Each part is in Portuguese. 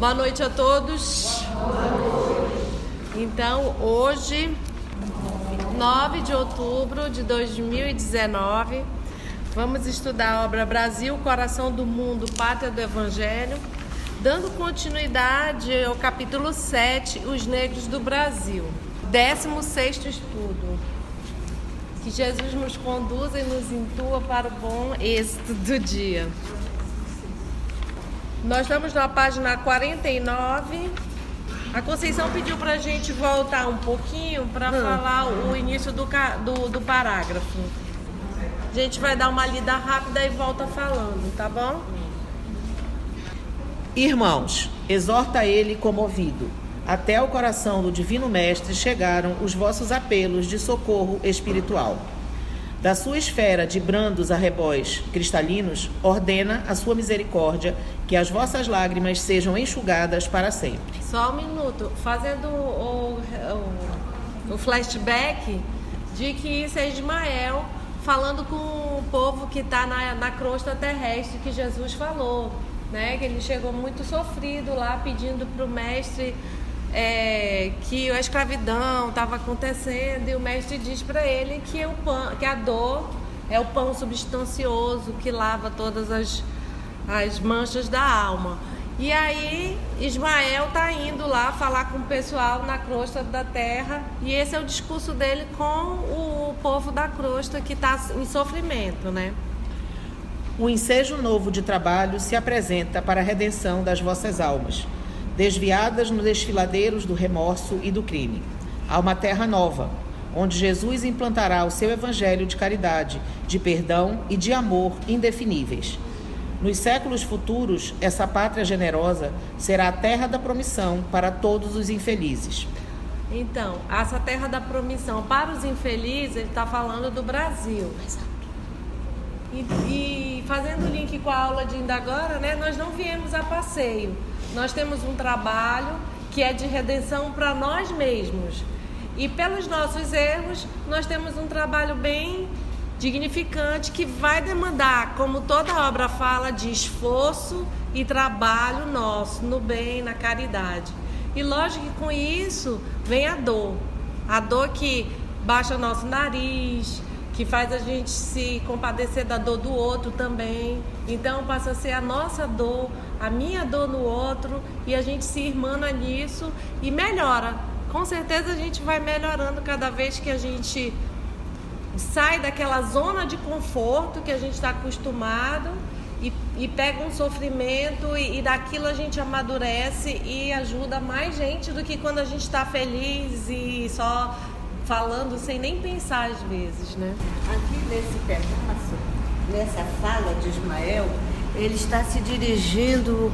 Boa noite a todos. Então, hoje, 9 de outubro de 2019, vamos estudar a obra Brasil, Coração do Mundo, Pátria do Evangelho, dando continuidade ao capítulo 7, Os Negros do Brasil. 16º estudo. Que Jesus nos conduza e nos intua para o bom êxito do dia. Nós estamos na página 49. A Conceição pediu para a gente voltar um pouquinho para falar o início do parágrafo. A gente vai dar uma lida rápida e volta falando, tá bom? Irmãos, exorta ele comovido. Até o coração do Divino Mestre chegaram os vossos apelos de socorro espiritual. Da sua esfera de brandos arrebóis cristalinos, ordena a sua misericórdia que as vossas lágrimas sejam enxugadas para sempre. Só um minuto, fazendo o flashback de que isso é Ismael falando com o povo que está na crosta terrestre que Jesus falou, né? Que ele chegou muito sofrido lá pedindo para o mestre que a escravidão estava acontecendo, e o mestre diz para ele que a dor é o pão substancioso que lava todas as manchas da alma. E aí Ismael está indo lá falar com o pessoal na crosta da terra, e esse é o discurso dele com o povo da crosta que está em sofrimento, né? O ensejo novo de trabalho se apresenta para a redenção das vossas almas, desviadas nos desfiladeiros do remorso e do crime. Há uma terra nova, onde Jesus implantará o seu evangelho de caridade, de perdão e de amor indefiníveis. Nos séculos futuros, essa pátria generosa será a terra da promissão para todos os infelizes. Então, essa terra da promissão para os infelizes, ele está falando do Brasil. E fazendo o link com a aula de ainda agora, né, nós não viemos a passeio. Nós temos um trabalho que é de redenção para nós mesmos. E pelos nossos erros, nós temos um trabalho bem dignificante que vai demandar, como toda obra fala, de esforço e trabalho nosso, no bem, na caridade. E lógico que com isso vem a dor que baixa nosso nariz, que faz a gente se compadecer da dor do outro também. Então passa a ser a nossa dor, a minha dor no outro, e a gente se irmana nisso e melhora. Com certeza a gente vai melhorando cada vez que a gente sai daquela zona de conforto que a gente está acostumado e pega um sofrimento e daquilo a gente amadurece e ajuda mais gente do que quando a gente está feliz e só falando sem nem pensar às vezes, né? Aqui nesse pedaço, nessa fala de Ismael, ele está se dirigindo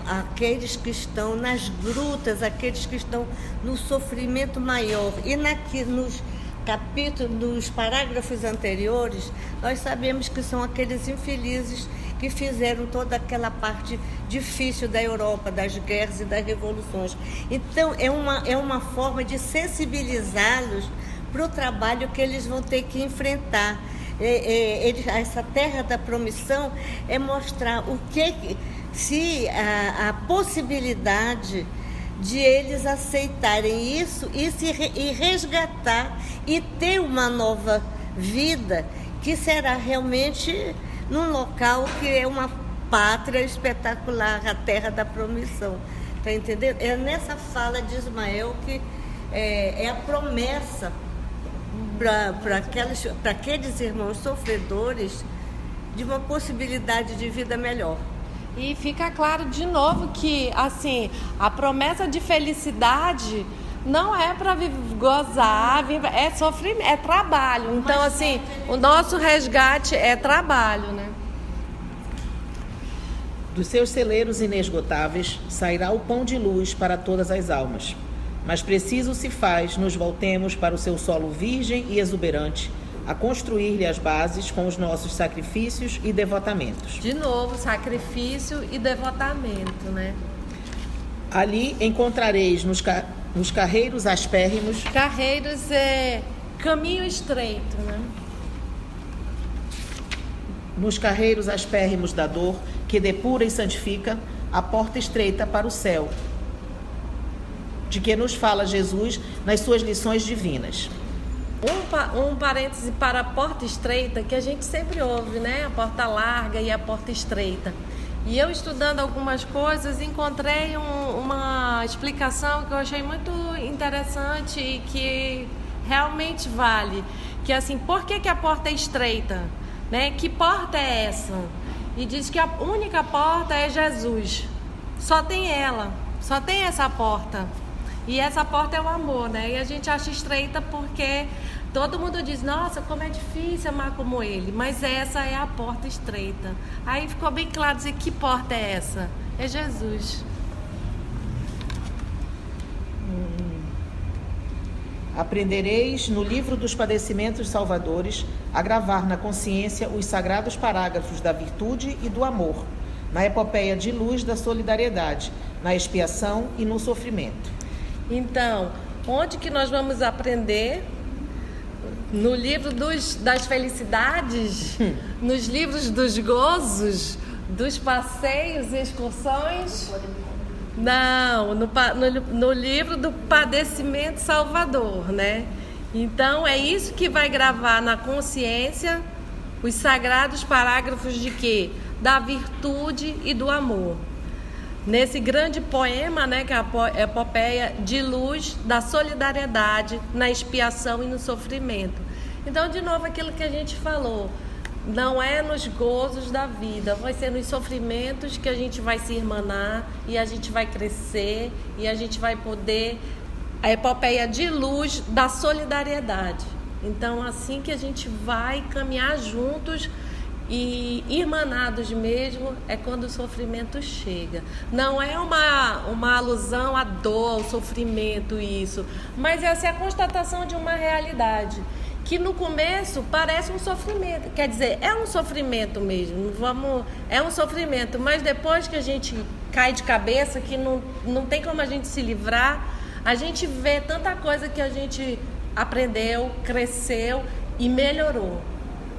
àqueles que estão nas grutas, aqueles que estão no sofrimento maior. E nos capítulos, nos parágrafos anteriores, nós sabemos que são aqueles infelizes que fizeram toda aquela parte difícil da Europa, das guerras e das revoluções. Então, é uma forma de sensibilizá-los para o trabalho que eles vão ter que enfrentar. Essa terra da promissão é mostrar se a possibilidade de eles aceitarem isso e resgatar e ter uma nova vida que será realmente num local que é uma pátria espetacular, a terra da promissão. Tá entendendo? É nessa fala de Ismael que é a promessa para aqueles irmãos sofredores de uma possibilidade de vida melhor. E fica claro de novo que, assim, a promessa de felicidade não é para gozar, é sofrimento, é trabalho. Então, assim, o nosso resgate é trabalho, né? Dos seus celeiros inesgotáveis sairá o pão de luz para todas as almas. Mas preciso se faz nos voltemos para o seu solo virgem e exuberante, a construir-lhe as bases com os nossos sacrifícios e devotamentos. De novo, sacrifício e devotamento, né? Ali encontrareis nos carreiros aspérrimos. Carreiros é caminho estreito, né? Nos carreiros aspérrimos da dor, que depura e santifica, a porta estreita para o céu, de que nos fala Jesus nas suas lições divinas. Um parêntese para a porta estreita, que a gente sempre ouve, né? A porta larga e a porta estreita. E eu, estudando algumas coisas, encontrei uma explicação que eu achei muito interessante e que realmente vale. Que é assim, por que a porta é estreita? Né? Que porta é essa? E diz que a única porta é Jesus. Só tem ela, só tem essa porta. E essa porta é o amor, né? E a gente acha estreita porque todo mundo diz, nossa, como é difícil amar como ele. Mas essa é a porta estreita. Aí ficou bem claro dizer, que porta é essa? É Jesus. Aprendereis no livro dos padecimentos salvadores a gravar na consciência os sagrados parágrafos da virtude e do amor, na epopeia de luz da solidariedade, na expiação e no sofrimento. Então, onde que nós vamos aprender? No livro das felicidades, nos livros dos gozos, dos passeios e excursões? Não, no livro do padecimento salvador, né? Então, é isso que vai gravar na consciência os sagrados parágrafos de quê? Da virtude e do amor. Nesse grande poema, né, que é a epopeia de luz da solidariedade na expiação e no sofrimento. Então, de novo, aquilo que a gente falou, não é nos gozos da vida, vai ser nos sofrimentos que a gente vai se irmanar e a gente vai crescer e a gente vai poder... A epopeia de luz da solidariedade. Então, assim que a gente vai caminhar juntos e irmanados mesmo, é quando o sofrimento chega. Não é uma alusão à dor, ao sofrimento isso, mas essa é a constatação de uma realidade, que no começo parece um sofrimento, quer dizer, é um sofrimento mesmo, é um sofrimento, mas depois que a gente cai de cabeça, que não tem como a gente se livrar, a gente vê tanta coisa que a gente aprendeu, cresceu e melhorou.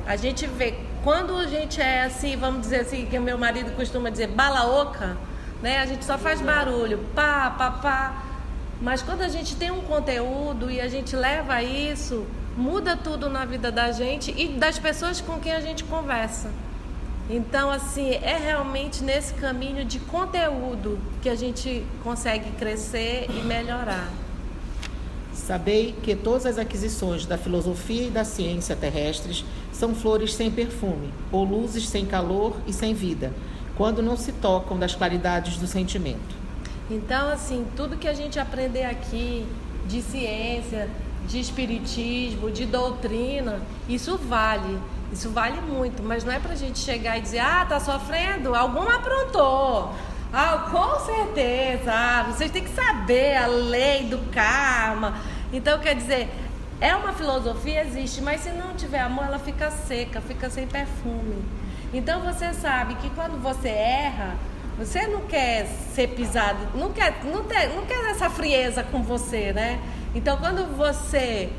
A gente vê, quando a gente é assim, vamos dizer assim, que o meu marido costuma dizer, bala oca, né? A gente só faz barulho, pá, pá, pá. Mas quando a gente tem um conteúdo e a gente leva isso, muda tudo na vida da gente e das pessoas com quem a gente conversa. Então, assim, é realmente nesse caminho de conteúdo que a gente consegue crescer e melhorar. Sabei que todas as aquisições da filosofia e da ciência terrestres são flores sem perfume, ou luzes sem calor e sem vida, quando não se tocam das claridades do sentimento. Então, assim, tudo que a gente aprender aqui de ciência, de espiritismo, de doutrina, isso vale muito, mas não é pra gente chegar e dizer, tá sofrendo? Algum aprontou. Com certeza, vocês têm que saber a lei do karma. Então, quer dizer, é uma filosofia, existe, mas se não tiver amor, ela fica seca, fica sem perfume. Então, você sabe que quando você erra, você não quer ser pisado, não quer essa frieza com você, né? Então, quando você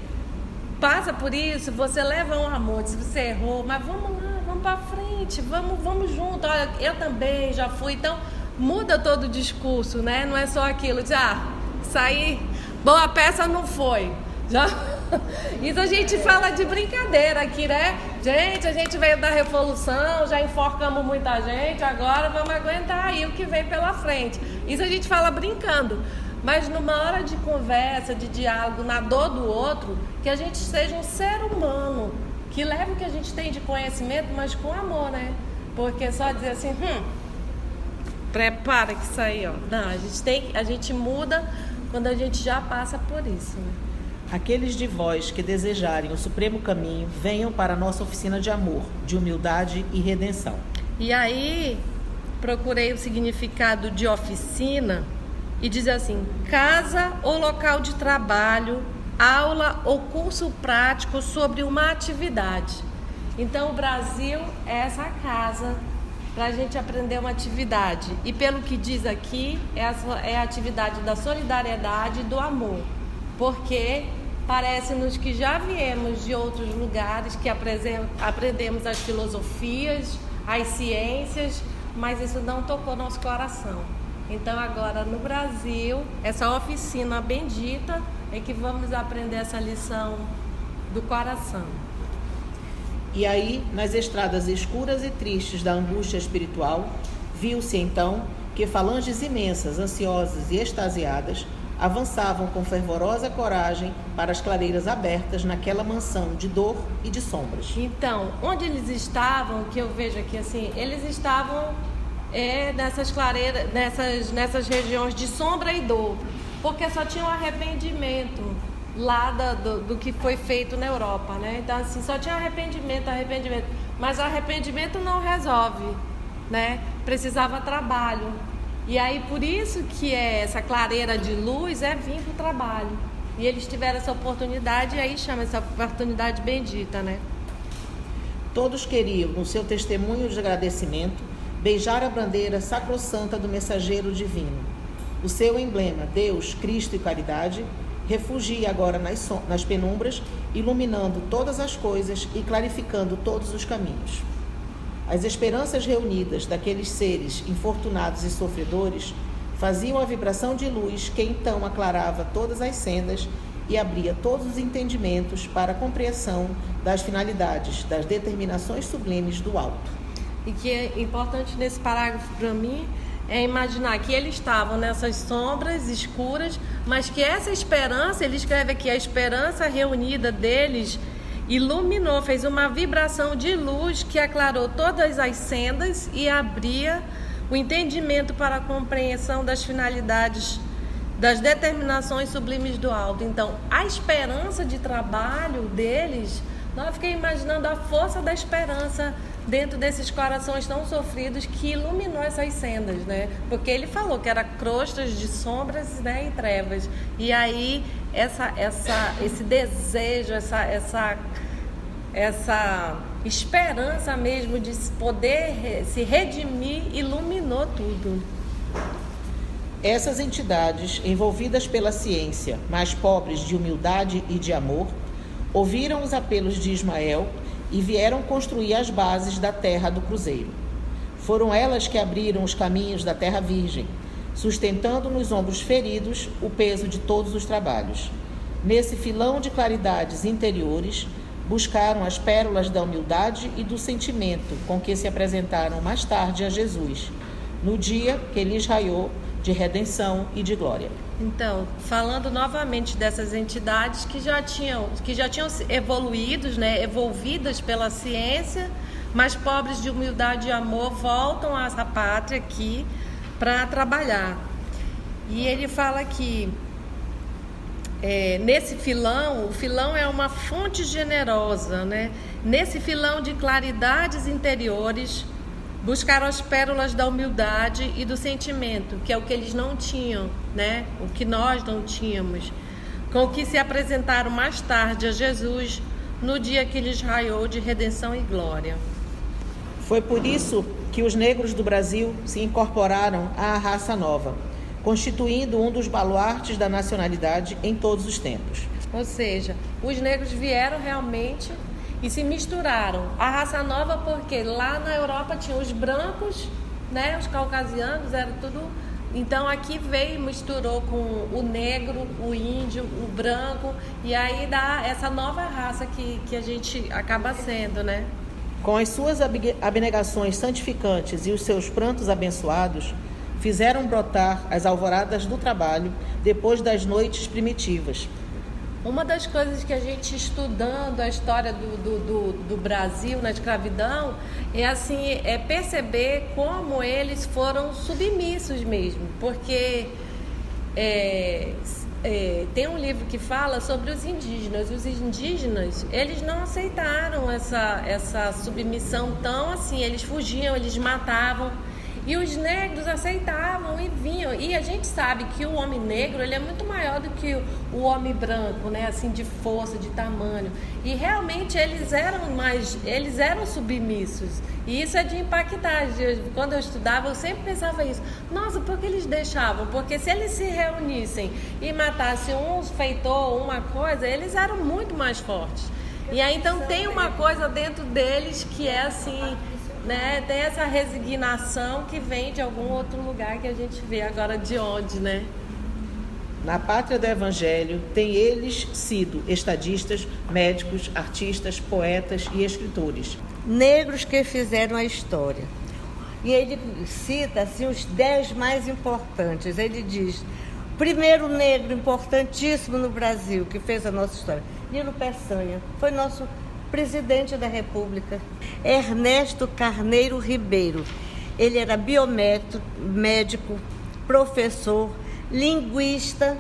passa por isso, você leva um amor, diz, você errou, mas vamos lá, vamos pra frente, vamos junto. Olha, eu também já fui, então muda todo o discurso, né? Não é só aquilo de, sair, boa peça não foi. Já... Isso a gente fala de brincadeira aqui, né? Gente, a gente veio da Revolução, já enforcamos muita gente, agora vamos aguentar aí o que vem pela frente. Isso a gente fala brincando. Mas numa hora de conversa, de diálogo, na dor do outro, que a gente seja um ser humano, que leve o que a gente tem de conhecimento, mas com amor, né? Porque só dizer assim, prepara que isso aí, ó. Não, a gente muda quando a gente já passa por isso, né? Aqueles de vós que desejarem o supremo caminho, venham para a nossa oficina de amor, de humildade e redenção. E aí, procurei o significado de oficina e diz assim: casa ou local de trabalho, aula ou curso prático sobre uma atividade. Então o Brasil é essa casa para a gente aprender uma atividade. E pelo que diz aqui, é a atividade da solidariedade e do amor. Porque parece-nos que já viemos de outros lugares que aprendemos as filosofias, as ciências, mas isso não tocou nosso coração. Então agora no Brasil, essa oficina bendita é que vamos aprender essa lição do coração. E aí, nas estradas escuras e tristes da angústia espiritual, viu-se então que falanges imensas, ansiosas e extasiadas, avançavam com fervorosa coragem para as clareiras abertas naquela mansão de dor e de sombras. Então, onde eles estavam, que eu vejo aqui assim, eles estavam nessas clareiras, nessas regiões de sombra e dor, porque só tinha um arrependimento lá do que foi feito na Europa, né? Então, assim, só tinha arrependimento, mas o arrependimento não resolve, né? Precisava trabalho. E aí, por isso que essa clareira de luz vir para o trabalho. E eles tiveram essa oportunidade, e aí chama essa oportunidade bendita, né? Todos queriam, no seu testemunho de agradecimento, beijar a bandeira sacrossanta do mensageiro divino. O seu emblema, Deus, Cristo e Caridade, refugia agora nas penumbras, iluminando todas as coisas e clarificando todos os caminhos. As esperanças reunidas daqueles seres infortunados e sofredores faziam a vibração de luz que então aclarava todas as sendas e abria todos os entendimentos para a compreensão das finalidades, das determinações sublimes do alto. E que é importante nesse parágrafo para mim é imaginar que eles estavam nessas sombras escuras, mas que essa esperança, ele escreve aqui, a esperança reunida deles iluminou, fez uma vibração de luz que aclarou todas as sendas e abria o entendimento para a compreensão das finalidades, das determinações sublimes do alto. Então, a esperança de trabalho deles, eu fiquei imaginando a força da esperança dentro desses corações tão sofridos que iluminou essas sendas, né? Porque ele falou que era crostas de sombras, né, e trevas. E aí esse desejo, essa esperança mesmo de poder se redimir iluminou tudo. Essas entidades, envolvidas pela ciência, mas pobres de humildade e de amor, ouviram os apelos de Ismael e vieram construir as bases da terra do cruzeiro. Foram elas que abriram os caminhos da terra virgem, sustentando nos ombros feridos o peso de todos os trabalhos. Nesse filão de claridades interiores, buscaram as pérolas da humildade e do sentimento com que se apresentaram mais tarde a Jesus, no dia que lhes raiou de redenção e de glória. Então, falando novamente dessas entidades que já tinham evoluídos, né, evolvidas pela ciência, mas pobres de humildade e amor, voltam à pátria aqui para trabalhar. E ele fala que nesse filão, o filão é uma fonte generosa, né? Nesse filão de claridades interiores, buscaram as pérolas da humildade e do sentimento, que é o que eles não tinham, né? O que nós não tínhamos, com o que se apresentaram mais tarde a Jesus no dia que lhes raiou de redenção e glória. Foi por isso que os negros do Brasil se incorporaram à raça nova, constituindo um dos baluartes da nacionalidade em todos os tempos. Ou seja, os negros vieram realmente e se misturaram. A raça nova, porque lá na Europa tinha os brancos, né, os caucasianos, era tudo. Então aqui veio, misturou com o negro, o índio, o branco, e aí dá essa nova raça que a gente acaba sendo, né? Com as suas abnegações santificantes e os seus prantos abençoados, fizeram brotar as alvoradas do trabalho depois das noites primitivas. Uma das coisas que a gente, estudando a história do Brasil na escravidão, é perceber como eles foram submissos mesmo, porque tem um livro que fala sobre os indígenas. Os indígenas, eles não aceitaram essa submissão tão assim, eles fugiam, eles matavam. E os negros aceitavam e vinham. E a gente sabe que o homem negro, ele é muito maior do que o homem branco, né? Assim, de força, de tamanho. E realmente eles eram submissos. E isso é de impactar. Quando eu estudava, eu sempre pensava isso. Nossa, por que eles deixavam? Porque se eles se reunissem e matassem um feitor, uma coisa, eles eram muito mais fortes. E aí, então, tem uma coisa dentro deles que é assim, né? Tem essa resignação que vem de algum outro lugar que a gente vê agora de onde, né? Na pátria do Evangelho, têm eles sido estadistas, médicos, artistas, poetas e escritores. Negros que fizeram a história. E ele cita assim, os 10 mais importantes. Ele diz, primeiro negro importantíssimo no Brasil, que fez a nossa história, Nilo Peçanha, foi nosso presidente da República. Ernesto Carneiro Ribeiro, ele era biomédico, professor, linguista,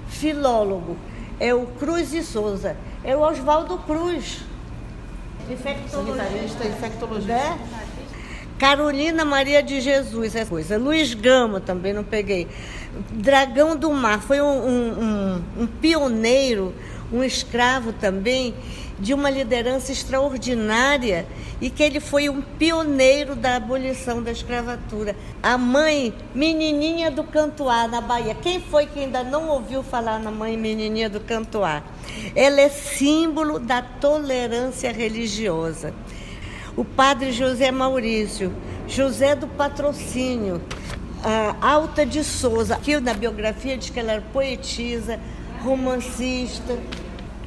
filólogo. É o Cruz de Souza, é o Oswaldo Cruz, Sanitarista e infectologista. né? Carolina Maria de Jesus, essa coisa. Luiz Gama, também não peguei. Dragão do Mar, foi um pioneiro, um escravo também, de uma liderança extraordinária, e que ele foi um pioneiro da abolição da escravatura. A mãe Menininha do Cantuá, na Bahia. Quem foi que ainda não ouviu falar na mãe Menininha do Cantuá? Ela é símbolo da tolerância religiosa. O padre José Maurício, José do Patrocínio, Alta de Souza, que na biografia diz que ela era poetisa, romancista.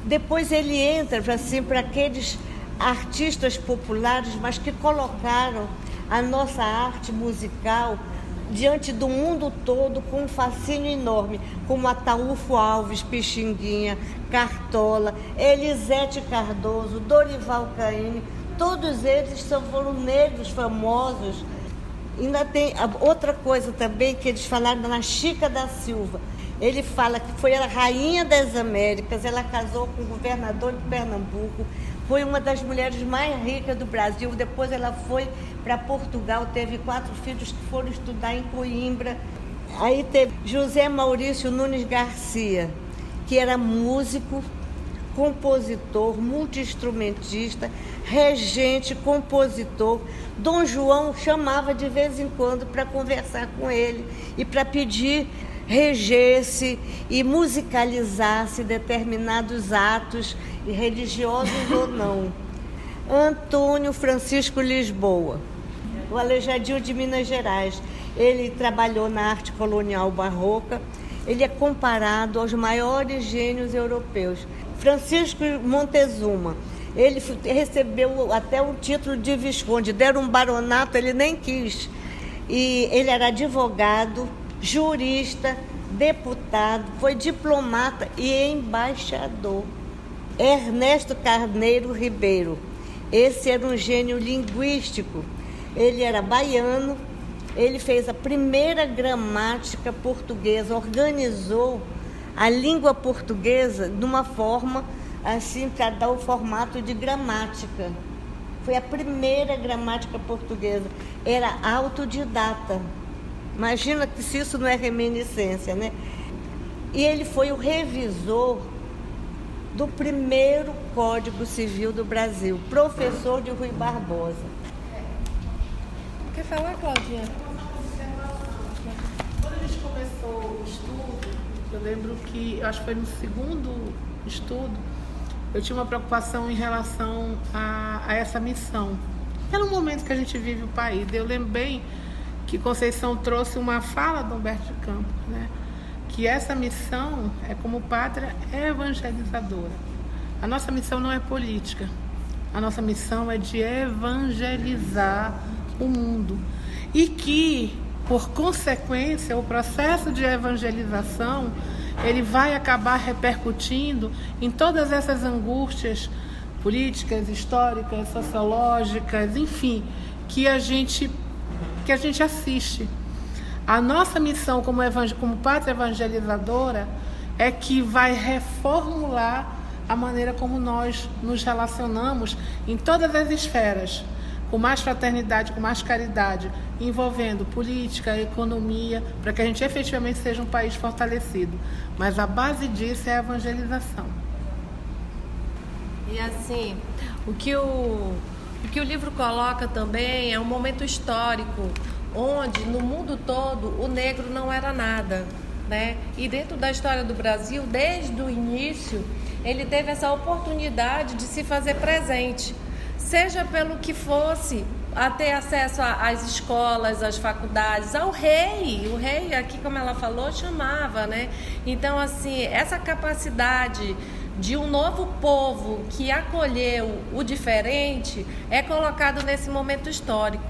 Depois ele entra assim, para aqueles artistas populares, mas que colocaram a nossa arte musical diante do mundo todo com um fascínio enorme, como Ataúfo Alves, Pixinguinha, Cartola, Elisete Cardoso, Dorival Caymmi. Todos eles foram negros famosos. Ainda tem outra coisa também que eles falaram na Chica da Silva. Ele fala que foi a rainha das Américas, ela casou com o governador de Pernambuco, foi uma das mulheres mais ricas do Brasil. Depois ela foi para Portugal, teve 4 filhos que foram estudar em Coimbra. Aí teve José Maurício Nunes Garcia, que era músico, compositor, multi-instrumentista, regente, compositor. Dom João chamava de vez em quando para conversar com ele e para pedir regesse e musicalizasse determinados atos, religiosos ou não. Antônio Francisco Lisboa, o Aleijadinho de Minas Gerais. Ele trabalhou na arte colonial barroca. Ele é comparado aos maiores gênios europeus. Francisco Montezuma, ele recebeu até o título de visconde, deram um baronato, ele nem quis. E ele era advogado, jurista, deputado, foi diplomata e embaixador. Ernesto Carneiro Ribeiro, esse era um gênio linguístico. Ele era baiano, ele fez a primeira gramática portuguesa, organizou a língua portuguesa de uma forma assim para dar o formato de gramática. Foi a primeira gramática portuguesa. Era autodidata. Imagina que se isso não é reminiscência, né? E ele foi o revisor do primeiro Código Civil do Brasil, professor de Rui Barbosa. Quer falar, Claudinha? Quando a gente começou o estudo, eu lembro que, acho que foi no segundo estudo, eu tinha uma preocupação em relação a essa missão. Pelo momento que a gente vive o país. Eu lembro bem que Conceição trouxe uma fala do Humberto de Campos, né? Que essa missão é como pátria evangelizadora. A nossa missão não é política. A nossa missão é de evangelizar o mundo. E que, por consequência, o processo de evangelização, ele vai acabar repercutindo em todas essas angústias políticas, históricas, sociológicas, enfim, que a gente assiste. A nossa missão como pátria evangelizadora é que vai reformular a maneira como nós nos relacionamos em todas as esferas, com mais fraternidade, com mais caridade, envolvendo política, economia, para que a gente efetivamente seja um país fortalecido. Mas a base disso é a evangelização. E assim, o que o livro coloca também é um momento histórico onde no mundo todo o negro não era nada, né? E dentro da história do Brasil, desde o início, ele teve essa oportunidade de se fazer presente, seja pelo que fosse, a ter acesso às escolas, às faculdades, ao rei. O rei, aqui como ela falou, chamava, né? Então, assim, essa capacidade de um novo povo que acolheu o diferente é colocado nesse momento histórico.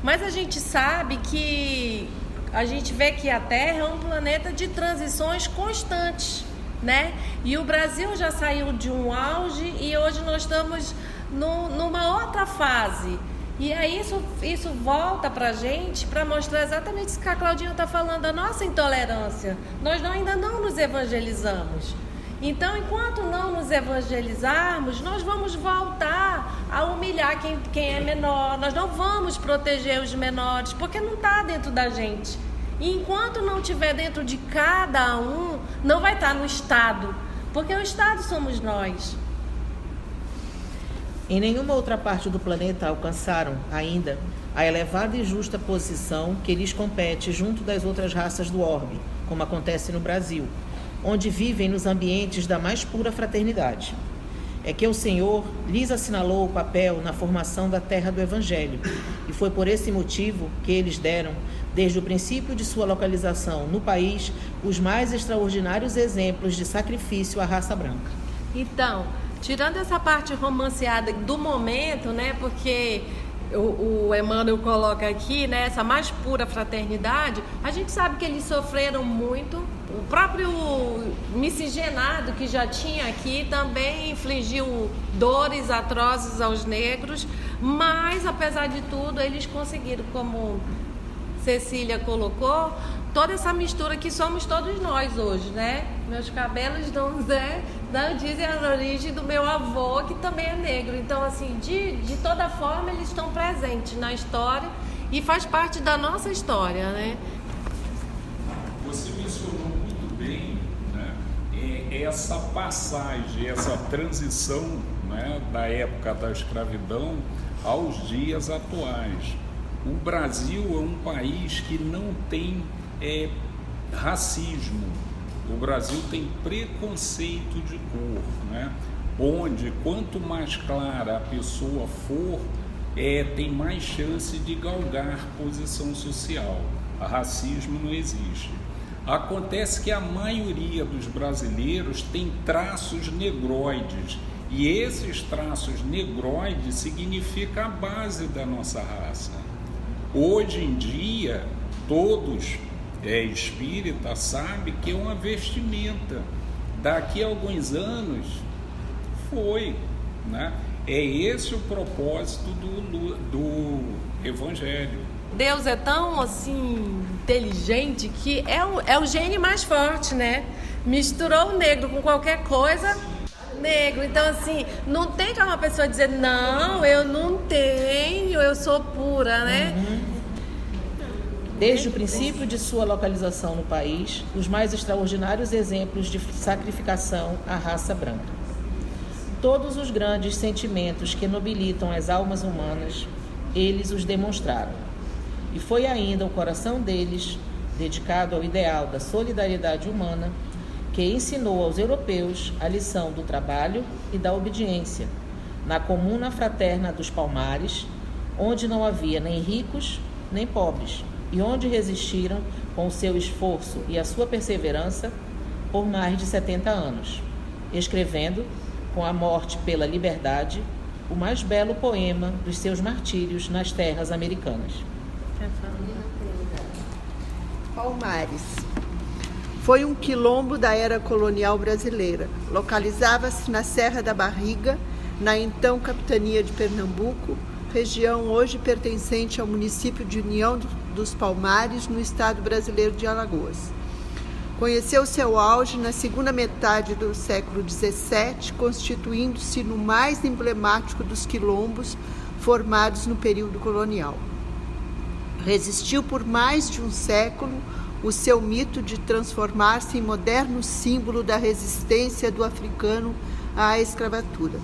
Mas a gente sabe que a gente vê que a Terra é um planeta de transições constantes, né? E o Brasil já saiu de um auge e hoje nós estamos numa outra fase. E aí isso volta pra gente para mostrar exatamente isso que a Claudinha está falando, a nossa intolerância. Nós ainda não nos evangelizamos. Então, enquanto não nos evangelizarmos, nós vamos voltar a humilhar quem é menor. Nós não vamos proteger os menores, porque não está dentro da gente. E enquanto não estiver dentro de cada um, não vai estar no Estado, porque o Estado somos nós. Em nenhuma outra parte do planeta alcançaram, ainda, a elevada e justa posição que lhes compete junto das outras raças do orbe, como acontece no Brasil, onde vivem nos ambientes da mais pura fraternidade. É que o Senhor lhes assinalou o papel na formação da terra do Evangelho, e foi por esse motivo que eles deram, desde o princípio de sua localização no país, os mais extraordinários exemplos de sacrifício à raça branca. Então, tirando essa parte romanceada do momento, né, porque o Emmanuel coloca aqui, né, essa mais pura fraternidade, a gente sabe que eles sofreram muito. O próprio miscigenado que já tinha aqui também infligiu dores atrozes aos negros, mas apesar de tudo eles conseguiram, como Cecília colocou, toda essa mistura que somos todos nós hoje, né? Meus cabelos não dizem a origem do meu avô, que também é negro. Então, assim, de toda forma, eles estão presentes na história e faz parte da nossa história, né? Você mencionou muito bem, né, essa passagem, essa transição, né, da época da escravidão aos dias atuais. O Brasil é um país que não tem racismo. O Brasil tem preconceito de cor, né? Onde quanto mais clara a pessoa for, tem mais chance de galgar posição social. O racismo não existe. Acontece que a maioria dos brasileiros tem traços negroides, e esses traços negroides significam a base da nossa raça. Hoje em dia, todos espíritas sabem que é uma vestimenta. Daqui a alguns anos, né? É esse o propósito do Evangelho. Deus é tão, assim, inteligente que é o gene mais forte, né? Misturou o negro com qualquer coisa, negro. Então, assim, não tem como uma pessoa dizer, não, eu não tenho, eu sou pura, né? Desde o princípio de sua localização no país, os mais extraordinários exemplos de sacrificação à raça branca. Todos os grandes sentimentos que nobilitam as almas humanas, eles os demonstraram. E foi ainda o coração deles, dedicado ao ideal da solidariedade humana, que ensinou aos europeus a lição do trabalho e da obediência, na comuna fraterna dos Palmares, onde não havia nem ricos nem pobres, e onde resistiram com o seu esforço e a sua perseverança por mais de 70 anos, escrevendo, com a morte pela liberdade, o mais belo poema dos seus martírios nas terras americanas. Palmares. Foi um quilombo da era colonial brasileira. Localizava-se na Serra da Barriga, na então capitania de Pernambuco, região hoje pertencente ao município de União dos Palmares, no estado brasileiro de Alagoas. Conheceu seu auge na segunda metade do século XVII, constituindo-se no mais emblemático dos quilombos formados no período colonial. Resistiu por mais de um século o seu mito de transformar-se em moderno símbolo da resistência do africano à escravatura.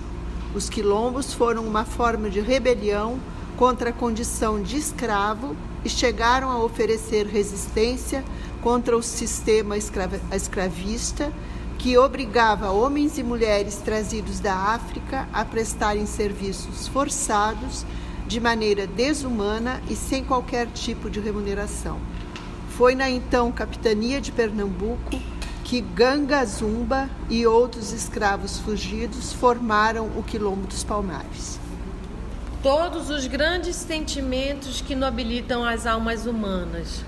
Os quilombos foram uma forma de rebelião contra a condição de escravo e chegaram a oferecer resistência contra o sistema escravista que obrigava homens e mulheres trazidos da África a prestarem serviços forçados de maneira desumana e sem qualquer tipo de remuneração. Foi na então capitania de Pernambuco que Ganga Zumba e outros escravos fugidos formaram o Quilombo dos Palmares. Todos os grandes sentimentos que nobilitam as almas humanas.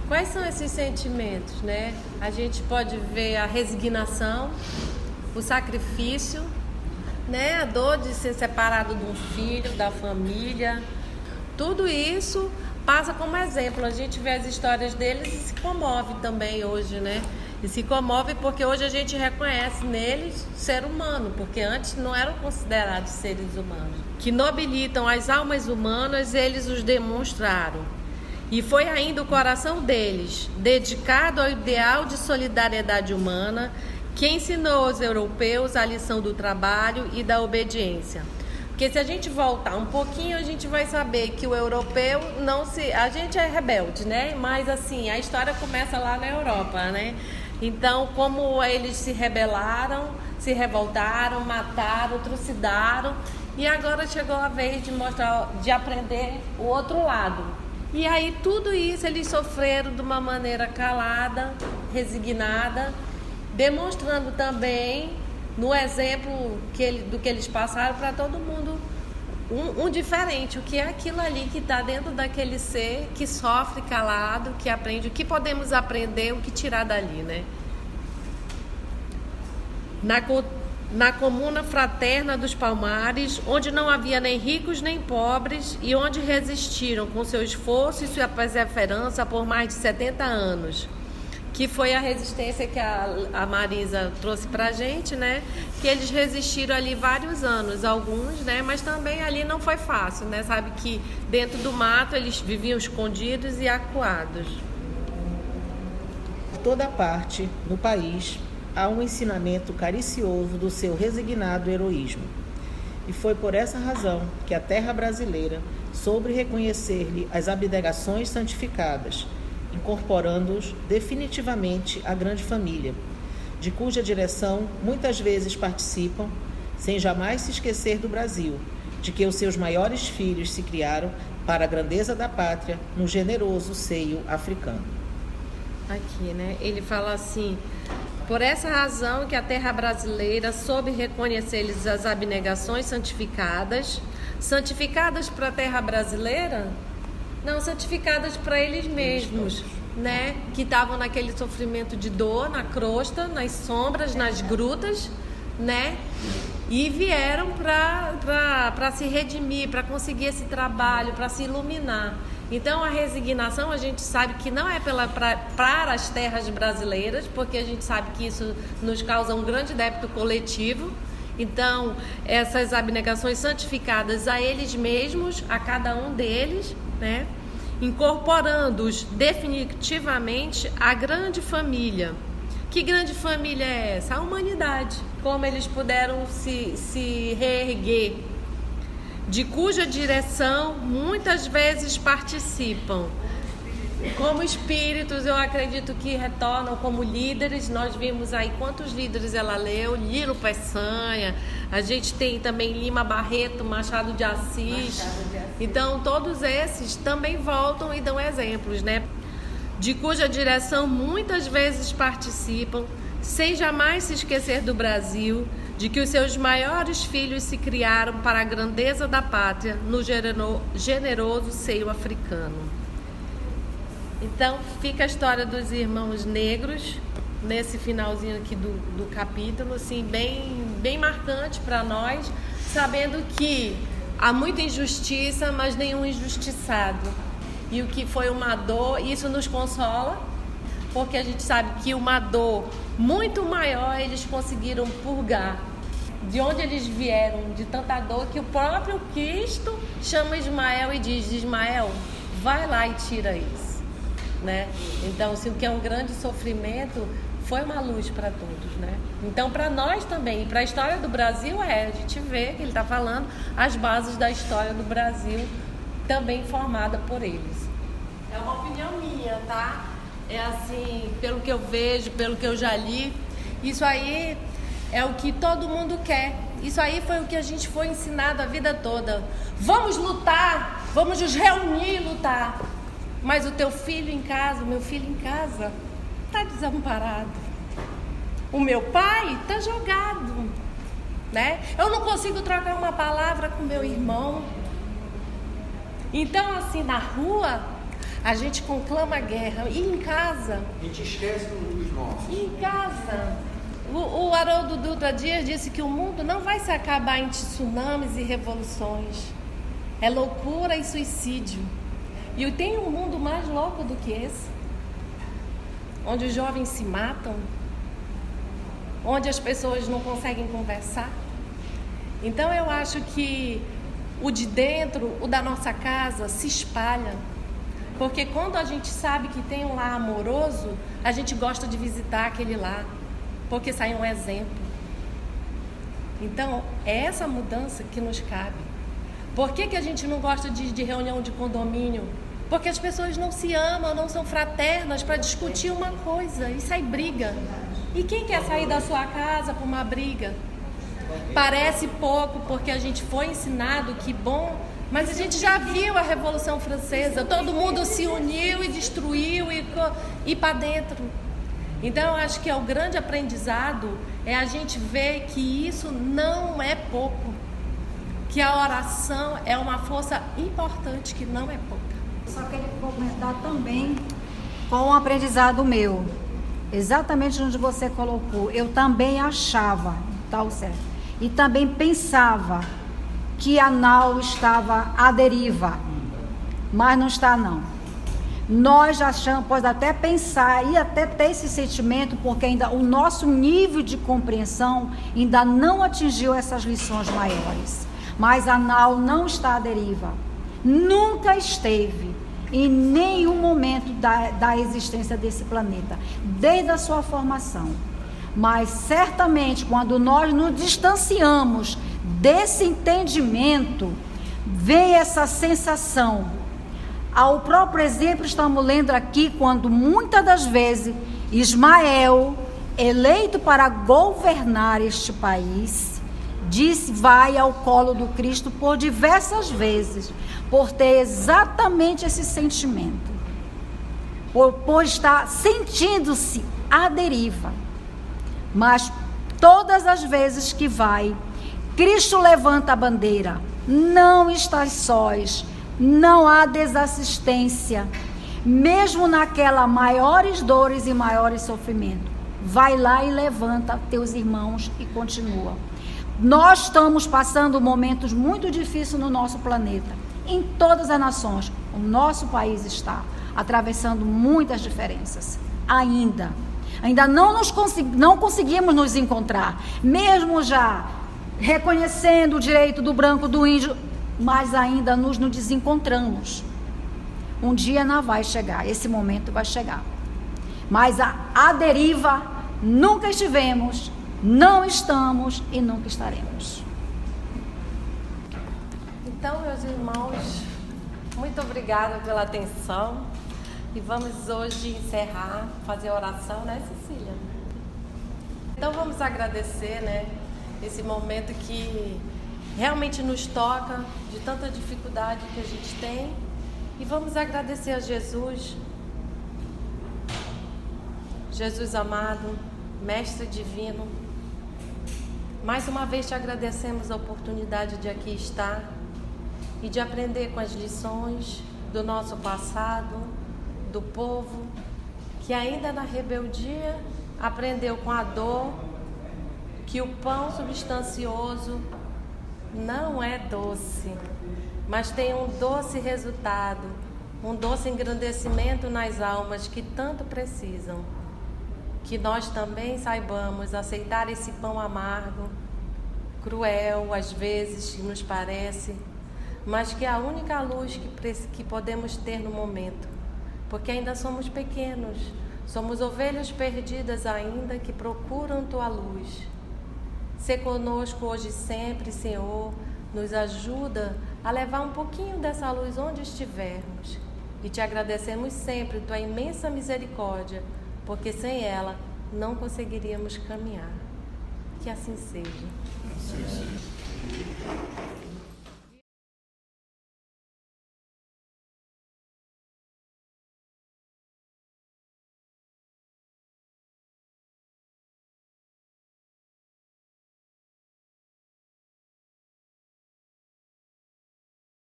Quais são esses sentimentos, né? A gente pode ver a resignação, o sacrifício, né? A dor de ser separado de um filho, da família. Tudo isso passa como exemplo. A gente vê as histórias deles e se comove também hoje, né? E se comove porque hoje a gente reconhece neles ser humano, porque antes não eram considerados seres humanos. Que nobilitam as almas humanas, eles os demonstraram. E foi ainda o coração deles, dedicado ao ideal de solidariedade humana, que ensinou aos europeus a lição do trabalho e da obediência. Porque se a gente voltar um pouquinho, a gente vai saber que o europeu não se... A gente é rebelde, né? Mas assim, a história começa lá na Europa, né? Então, como eles se rebelaram, se revoltaram, mataram, trucidaram, e agora chegou a vez de mostrar, de aprender o outro lado. E aí tudo isso eles sofreram de uma maneira calada, resignada, demonstrando também no exemplo do que eles passaram para todo mundo um diferente, o que é aquilo ali que está dentro daquele ser que sofre calado, que aprende, o que podemos aprender, o que tirar dali, né? Na comuna fraterna dos Palmares, onde não havia nem ricos nem pobres e onde resistiram com seu esforço e sua perseverança por mais de 70 anos, que foi a resistência que a Marisa trouxe pra gente, né? Que eles resistiram ali vários anos, alguns, né? Mas também ali não foi fácil, né? Sabe que dentro do mato eles viviam escondidos e acuados. Por toda parte, no país, há um ensinamento caricioso do seu resignado heroísmo. E foi por essa razão que a terra brasileira soube reconhecer-lhe as abnegações santificadas, incorporando-os definitivamente à grande família, de cuja direção muitas vezes participam, sem jamais se esquecer do Brasil, de que os seus maiores filhos se criaram para a grandeza da pátria no generoso seio africano. Aqui, né? Ele fala assim: por essa razão que a terra brasileira soube reconhecer-lhes as abnegações santificadas. Santificadas para a terra brasileira? Não, santificadas para eles mesmos, né? Que estavam naquele sofrimento de dor, na crosta, nas sombras, nas grutas, né? E vieram para se redimir, para conseguir esse trabalho, para se iluminar. Então a resignação a gente sabe que não é para as terras brasileiras, porque a gente sabe que isso nos causa um grande débito coletivo. Então essas abnegações santificadas a eles mesmos, a cada um deles, né? Incorporando-os definitivamente à grande família. Que grande família é essa? A humanidade. Como eles puderam se reerguer, de cuja direção muitas vezes participam. Como espíritos, eu acredito que retornam como líderes. Nós vimos aí quantos líderes ela leu: Lilo Peçanha, a gente tem também Lima Barreto, Machado de Assis. Então todos esses também voltam e dão exemplos, né? De cuja direção muitas vezes participam, sem jamais se esquecer do Brasil, de que os seus maiores filhos se criaram para a grandeza da pátria no generoso seio africano. Então fica a história dos irmãos negros nesse finalzinho aqui do capítulo, assim, bem marcante para nós, sabendo que há muita injustiça, mas nenhum injustiçado. E o que foi uma dor, isso nos consola, porque a gente sabe que uma dor muito maior eles conseguiram purgar. de onde eles vieram, de tanta dor, que o próprio Cristo chama Ismael e diz: Ismael, vai lá e tira isso, né? Então, assim, o que é um grande sofrimento foi uma luz para todos, né? Então, para nós também, e para a história do Brasil, a gente vê que ele está falando as bases da história do Brasil, também formada por eles. É uma opinião minha, tá? É assim, pelo que eu vejo, pelo que eu já li, isso aí é o que todo mundo quer. Isso aí foi o que a gente foi ensinado a vida toda. Vamos lutar, vamos nos reunir e lutar. Mas o teu filho em casa, o meu filho em casa, está desamparado. O meu pai está jogado, né? Eu não consigo trocar uma palavra com meu irmão. Então, assim, na rua, a gente conclama guerra. E em casa? A gente esquece dos nossos. Em casa. O Haroldo Dutra Dias disse que o mundo não vai se acabar em tsunamis e revoluções. É loucura e suicídio. E tem um mundo mais louco do que esse? Onde os jovens se matam? Onde as pessoas não conseguem conversar? Então eu acho que o de dentro, o da nossa casa, se espalha. Porque quando a gente sabe que tem um lar amoroso, a gente gosta de visitar aquele lar, porque sai um exemplo. Então, é essa mudança que nos cabe. Por que a gente não gosta de reunião de condomínio? Porque as pessoas não se amam, não são fraternas para discutir uma coisa e sai briga. E quem quer sair da sua casa por uma briga? Parece pouco porque a gente foi ensinado que bom, mas a gente já viu a Revolução Francesa, todo mundo se uniu e destruiu e para dentro. Então eu acho que o grande aprendizado é a gente ver que isso não é pouco, que a oração é uma força importante, que não é pouca. Só queria comentar também com um aprendizado meu, exatamente onde você colocou. Eu também achava, tá certo, e também pensava que a nau estava à deriva, mas não está não. Nós achamos, pode até pensar e até ter esse sentimento, porque ainda o nosso nível de compreensão ainda não atingiu essas lições maiores. Mas a nau não está à deriva, nunca esteve em nenhum momento da existência desse planeta, desde a sua formação. Mas certamente quando nós nos distanciamos desse entendimento, vem essa sensação. Ao próprio exemplo, estamos lendo aqui, quando muitas das vezes Ismael, eleito para governar este país, disse vai ao colo do Cristo por diversas vezes, por ter exatamente esse sentimento, por estar sentindo-se à deriva. Mas todas as vezes que vai, Cristo levanta a bandeira, não estás sós, não há desassistência, mesmo naquelas maiores dores e maiores sofrimentos. Vai lá e levanta teus irmãos e continua. Nós estamos passando momentos muito difíceis no nosso planeta, em todas as nações. O nosso país está atravessando muitas diferenças, ainda não conseguimos nos encontrar, mesmo já reconhecendo o direito do branco, do índio, mas ainda nos desencontramos. Um dia não vai chegar, esse momento vai chegar. Mas a deriva nunca estivemos, não estamos e nunca estaremos. Então, meus irmãos, muito obrigada pela atenção. E vamos hoje encerrar, fazer a oração, né, Cecília? Então vamos agradecer, né, esse momento que realmente nos toca, de tanta dificuldade que a gente tem. E vamos agradecer a Jesus. Jesus amado, Mestre Divino, mais uma vez te agradecemos a oportunidade de aqui estar e de aprender com as lições do nosso passado, do povo que ainda na rebeldia aprendeu com a dor que o pão substancioso não é doce, mas tem um doce resultado, um doce engrandecimento nas almas que tanto precisam. Que nós também saibamos aceitar esse pão amargo cruel, às vezes nos parece, mas que é a única luz que podemos ter no momento, porque ainda somos pequenos, somos ovelhas perdidas ainda que procuram Tua luz. Sê conosco hoje e sempre, Senhor, nos ajuda a levar um pouquinho dessa luz onde estivermos. E Te agradecemos sempre Tua imensa misericórdia, porque sem ela não conseguiríamos caminhar. Que assim seja. Sim, sim.